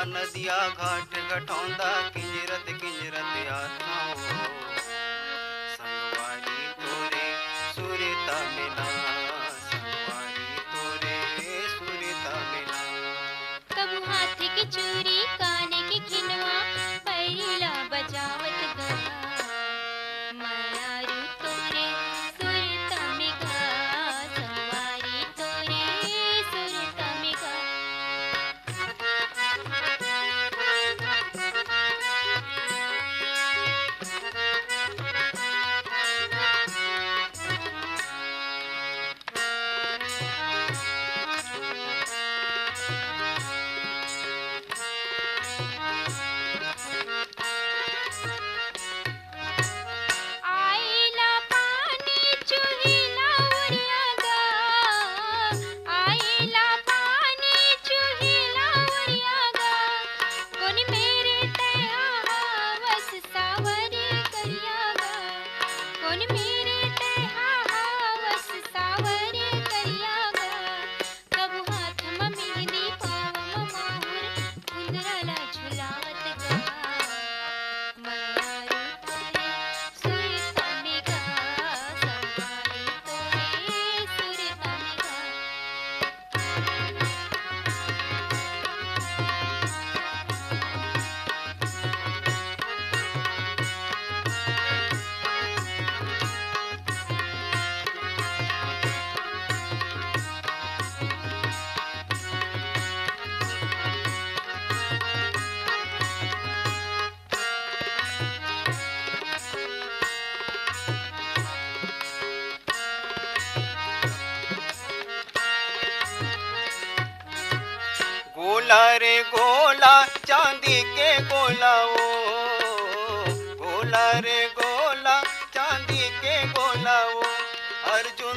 नदिया घाट घटौंदा किंजरत किंजरत आत्माओ संगवारी तोरे सुरता मिला संगवारी तोरे सुरता मिला। कबू हाथ की चूड़ी काने की खिनवा पैरीला बजावत गा मायारू तोरे सुरता में गा संगवारी तोरे सुरता में गा। आईला पानी चुहिला उड़िया गा आईला पानी चुहिला उड़िया गा कोन मेरे तया हवस सावरे करिया गा कोन मेरे तया हवस सावरे करिया गा। कबू हाथ में मेहंदी पाव में माहुर कुंदराला झुलावत गा मायारू तोरे सुरता में गा संगवारी तोरे सुरता में गा। गोला रे गोला चांदी के गोला ओ गोला रे गोला चांदी के गोला ओ अर्जुन